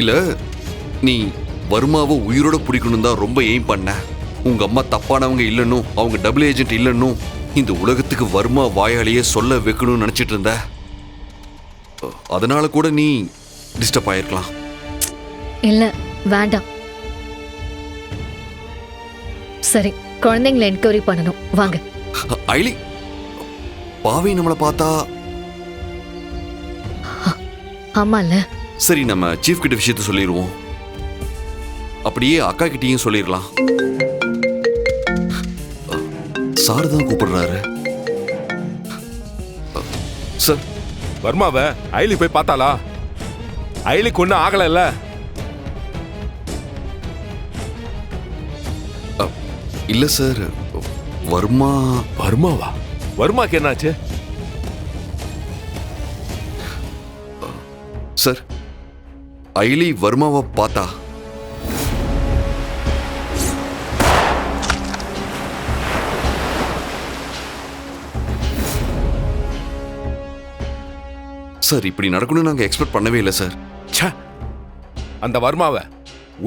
இல்ல, நீ வர்மாவை உயிரோட பிடிக்கணும் தான் ரொம்ப எய்ம் பண்ண. உங்க அம்மா தப்பானவங்க இல்லைன்னும் அவங்க டபுள் ஏஜென்ட் இல்லைன்னும் இந்த உலகத்துக்கு வர்மா வாயாலேயே சொல்ல வைக்கணும்னு நினைச்சிட்டு இருந்த. அதனால கூட நீ டிஸ்டர்ப் ஆயிருக்கலாம். இல்ல வேண்டாம். சரி, குழந்தைங்களை என்கொயரி பண்ணணும், வாங்க. ஐலி, பாவி நம்மளை பார்த்தா. ஆமால. சரி, நம்ம சீஃப் கிட்ட விஷயத்த சொல்லிடுவோம். அப்படியே அக்கா கிட்டயும் சொல்லிடலாம். சார் தான் கூப்பிடுறாரு. சார், வர்மாவை ஐலி போய் பார்த்தாளா? ஐலிக்கு ஒன்றும் ஆகலைல்ல? இல்ல சார், வர்மாவா? வர்மாக்கு என்னாச்சு சார்? ஐலி வர்மாவை பார்த்தா. சார், இப்படி நடக்கணும்னு நாங்க எக்ஸ்பெக்ட் பண்ணவே இல்லை சார். அந்த வர்மாவை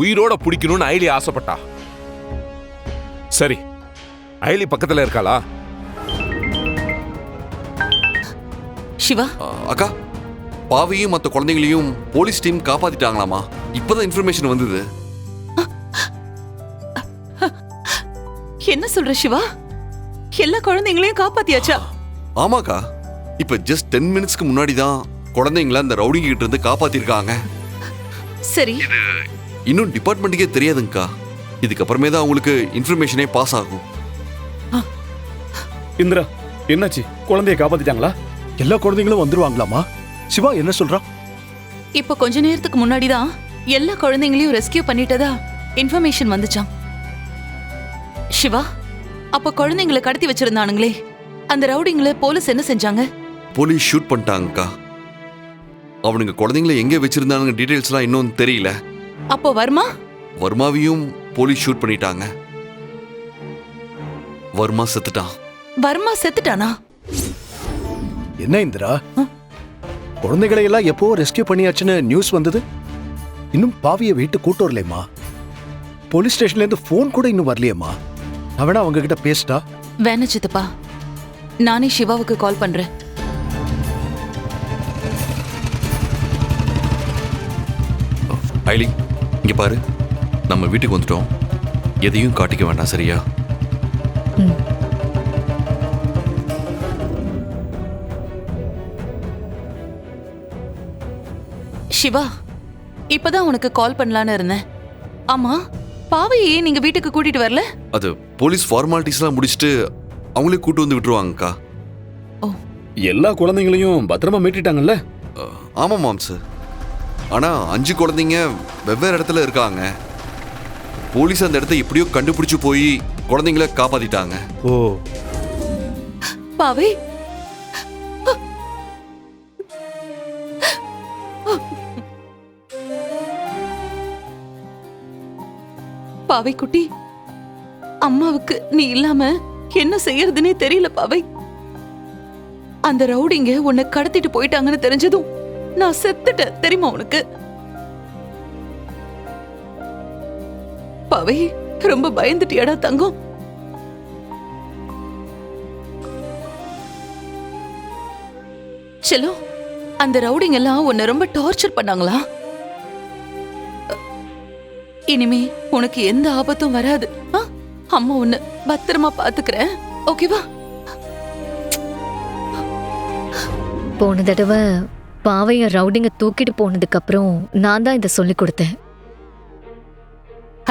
உயிரோட பிடிக்கணும்னு ஐலி ஆசைப்பட்டா. சரி, ஐலி பக்கத்துல இருக்காளா? சிவா, அக்கா, பாவையும் மற்ற குழந்தைகளையும் போலீஸ் டீம் காப்பாத்திட்டாங்களாமா. இப்பதான் இன்ஃபர்மேஷன் வந்தது. என்ன சொல்ற சிவா? எல்லா குழந்தைங்களையும் காப்பாத்தியாச்சா? ஆமாக்கா, இப்ப ஜஸ்ட் 10 மினிட்ஸ்க்கு முன்னாடி தான் குழந்தைங்கள அந்த ரவுடிங்க கிட்ட இருந்து காப்பாத்திருக்காங்க. சரி, இது இன்னும் டிபார்ட்மெண்ட்டுக்கே தெரியாதுங்கக்கா. இதுக்கப்புறமே தான் அவங்களுக்கு இன்ஃபர்மேஷனே பாஸ் ஆகும். இந்திரா, என்னாச்சு? குழந்தைய காப்பாத்திட்டாங்களா? எல்லா குழந்தைங்களும் வந்துருவாங்களாமா? சிவா என்ன சொல்றான்? இப்ப கொஞ்ச நேரத்துக்கு முன்னாடி தான் எல்லா குழந்தைங்களையும் ரெஸ்கியூ பண்ணிட்டதா இன்ஃபர்மேஷன் வந்துச்சாம். சிவா, அப்ப குழந்தைங்களை கடத்தி வச்சிருந்தானுங்களே, அந்த ரவுடிங்களை போலீஸ் என்ன செஞ்சாங்க? போலீஸ் ஷூட் பண்ணிட்டாங்கக்கா. அவனுங்க குழந்தைங்கள எங்க வச்சிருந்தானுங்க டீடைல்ஸ்லாம் இன்னும் தெரியல. அப்போ வர்மாவையும் போலீஸ் ஷூட் பண்ணிட்டாங்க. வர்மா செத்துட்டான். வர்மா செத்துட்டானா? என்ன இந்திரா, குழந்தைகளை எல்லாம் எப்போ ரெஸ்கியூ பண்ணியாச்சுன்னு நியூஸ் வந்தது. இன்னும் பாவிய வீட்டு கூட்டு வரலையம்மா. போலீஸ் ஸ்டேஷன்ல இருந்து போன் கூட இன்னும் வரலையம்மா. அவனா அவங்க கிட்ட பேசிட்டா? வேணா சித்தப்பா, நானே சிவாவுக்கு கால் பண்றேன். ஐலி, இங்க பாரு, நம்ம வீட்டுக்கு வந்துட்டோம். எதையும் காட்டிக்க வேண்டாம், சரியா? சிவா, இப்பதான் உனக்கு கால் பண்ணலான்னு இருந்தேன். ஆமா, பாவையே நீங்க வீட்டுக்கு கூட்டிட்டு வரல? அது போலீஸ் ஃபார்மாலிட்டிஸ்லாம் முடிச்சுட்டு அவங்களே கூட்டு வந்து விட்டுருவாங்கக்கா. ஓ, எல்லா குழந்தைங்களையும் பத்திரமா மீட்டிட்டாங்கல்ல? ஆமாம் மாம்ஸ். ஆனா 5 குழந்தைங்க வெவ்வேறு இடத்துல இருக்காங்க. போலீஸ் அந்த இடத்த எப்படியோ கண்டுபிடிச்சு போய் குழந்தைங்கள காப்பாத்திட்டாங்க. ஓ, பாவை, பாவை குட்டி, அம்மாவுக்கு நீ இல்லாம என்ன செய்யறதுன்னே தெரியல பாவை. அந்த ரவுடிங்க உன்னை கடத்திட்டு போயிட்டாங்கன்னு தெரிஞ்சதும் நான் செத்துட்டேன், தெரியுமா உனக்கு? பாவை, ரொம்ப பயந்துட்டியாடா தங்கம்? செல்லோ, அந்த ரவுடிங்க எல்லாம் உன்னை ரொம்ப டார்ச்சர் பண்ணாங்களா? இனிமே உனக்கு எந்த ஆபத்தும் வராது. அம்மா உன்னை பத்திரமா பாத்துக்கிறேன், ஓகேவா? போன தடவை பாவைய ரவுடிங்க தூக்கிட்டு போனதுக்கு அப்புறம் நான் தான் இதை சொல்லி கொடுத்தேன்.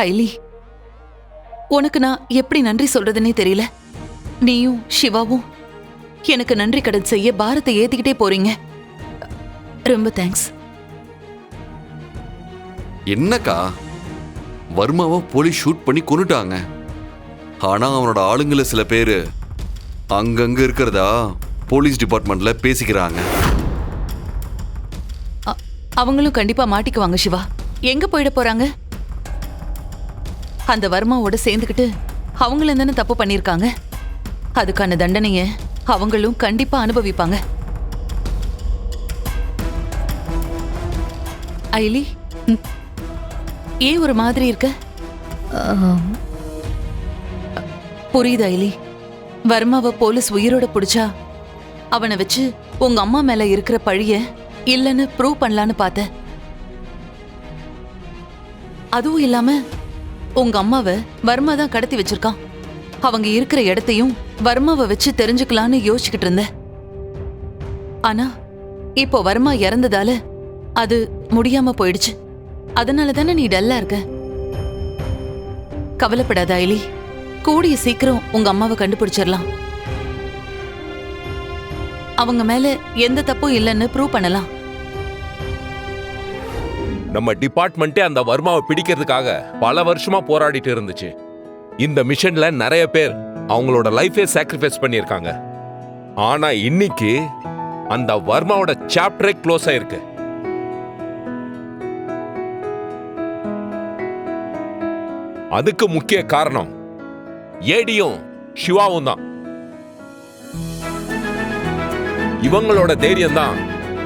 ஐலி, உனக்கு நான் எப்படி நன்றி சொல்றதுன்னே தெரியல. நீயும் சிவாவும் எனக்கு நன்றி கடன் செய்ய பாரத்தை ஏத்திக்கிட்டே போறீங்க. ரொம்ப தேங்க்ஸ். என்னக்கா, வர்மாவை போலீஸ் ஷூட் பண்ணி கொன்னுட்டாங்க. ஆனா அவனோட ஆளுங்கள சில பேரு அங்கங்க இருக்கிறதா போலீஸ் டிபார்ட்மெண்ட்ல பேசிக்கிறாங்க. அவங்களும் கண்டிப்பா மாட்டிக்குவாங்க சிவா. எங்க போயிட போறாங்க? அந்த வர்மாவோட சேர்ந்துக்கிட்டு அவங்களும் தானே தப்பு பண்ணிருக்காங்க. அதுக்கான தண்டனைய அவங்களும் கண்டிப்பா அனுபவிப்பாங்க. ஐலி, ஏன் ஒரு மாதிரி இருக்க? ஆம், புரியுது ஐலி. வர்மாவை போலீஸ் உயிரோட புடிச்சா அவனை வச்சு உங்க அம்மா மேல இருக்கிற பழிய இல்லன்னு ப்ரூவ் பண்ணலான்னு பார்த்த. அதுவும் இல்லாம உங்க அம்மாவை வர்மா தான் கடத்தி வச்சிருக்கான். அவங்க இருக்கிற இடத்தையும் வர்மாவை வச்சு தெரிஞ்சுக்கலான்னு யோசிச்சுக்கிட்டு இருந்த. ஆனா இப்போ வர்மா இறந்ததால அது முடியாம போயிடுச்சு. அதனால தானே நீ டல்லா இருக்க. கவலைப்படாத ஐலி, கூடிய சீக்கிரம் உங்க அம்மாவை கண்டுபிடிச்சிடலாம். அவங்க மேல எந்த தப்பும் இல்லைன்னு ப்ரூவ் பண்ணலாம். நம்ம டிபார்ட்மெண்ட்டே அந்த வர்மாவை பிடிக்கிறதுக்காக பல வருஷமா போராடிட்டு இருந்துச்சு. இந்த மிஷன்ல நிறைய பேர் அவங்களோட லைஃபே சாக்ரிஃபைஸ் பண்ணியிருக்காங்க. ஆனா இன்னைக்கு அந்த வர்மாவோட சாப்டரே க்ளோஸ் ஆயிருக்கு. அதுக்கு முக்கிய காரணம் ஏடியும் சிவாவும் தான். இவங்களோட தைரியம் தான்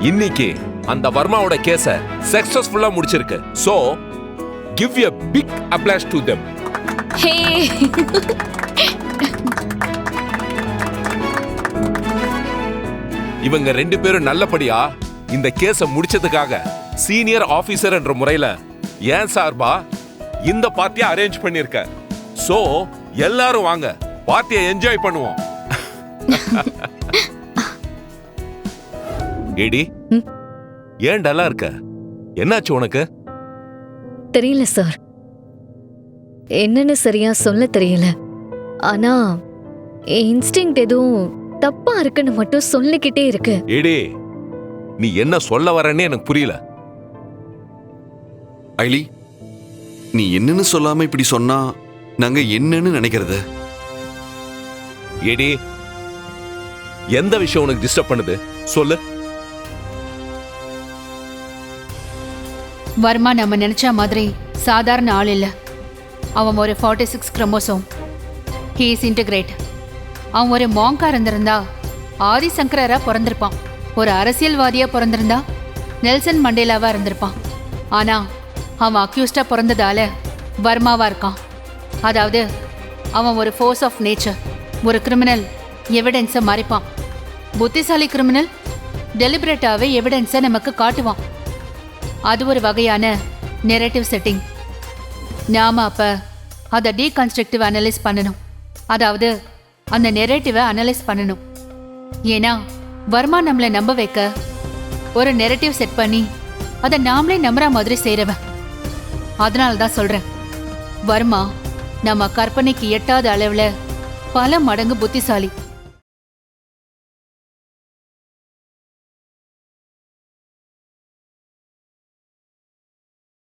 இன்னைக்கு அந்த வர்மாவோட கேஸ சக்சஸ்ஃபுல்லா முடிச்சிருக்கு. So give a big applause to them. ஹே இவங்க ரெண்டு பேரும் நல்லபடியா இந்த கேஸ முடிச்சதுக்காக சீனியர் ஆபீசர் என்ற முறையில ஏன் சார்பா இந்த பார்ட்டியை அரேஞ்ச் பண்ணிருக்க. சோ எல்லாரும் வாங்க, பார்ட்டியை என்ஜாய் பண்ணுவோம். ஏடி, ஏன் டல்லா இருக்க? என்னாச்சு உனக்கு? தெரியல சார், என்னன்னு சரியா சொல்ல தெரியல. ஆனா இன்ஸ்டிங் எதுவும் தப்பா இருக்குன்னு மட்டும் சொல்லிக்கிட்டே இருக்கு. ஏடி, நீ என்ன சொல்ல வரேன்னு எனக்கு புரியல. ஐலி, நீ என்னன்னு சொல்லாம இப்படி சொன்னா நாங்க என்னன்னு நினைக்கிறது? ஏடி, எந்த விஷயம் உனக்கு டிஸ்டர்ப் பண்ணுது சொல்லு. வர்மா நம்ம நினைச்ச மாதிரி சாதாரண ஆள் இல்ல. அவன் ஒரு 46 குரோமோசோம். He is integrate. அவன் ஒரு மாங்கா இருந்திருந்தா ஆதிசங்கரா பிறந்திருப்பான். ஒரு அரசியல்வாதியா பிறந்திருந்தா நெல்சன் மண்டேலாவா இருந்திருப்பான். ஆனா அவன் அக்யூஸ்டா பிறந்ததால வர்மாவா இருக்கான். அதாவது அவன் ஒரு ஃபோர்ஸ் ஆஃப் நேச்சர். ஒரு கிரிமினல் எவிடன்ஸை மறைப்பான். புத்திசாலி கிரிமினல் டெலிபரேட்டாவே எவிடன்ஸை நமக்கு காட்டுவான். அது ஒரு வகையான நெரேட்டிவ் செட்டிங். நாம அப்ப அதை டீகன்ஸ்ட்ரக்டிவ் அனலைஸ் பண்ணணும். அதாவது அந்த நெரேட்டிவை அனலைஸ் பண்ணணும். ஏன்னா வர்மா நம்மளை நம்ப வைக்க ஒரு நெரேட்டிவ் செட் பண்ணி அதை நாமளே நம்புற மாதிரி செய்றவன். அதனால தான் சொல்றேன், வர்மா நம்ம கற்பனைக்கு எட்டாத அளவுல பல மடங்கு புத்திசாலி.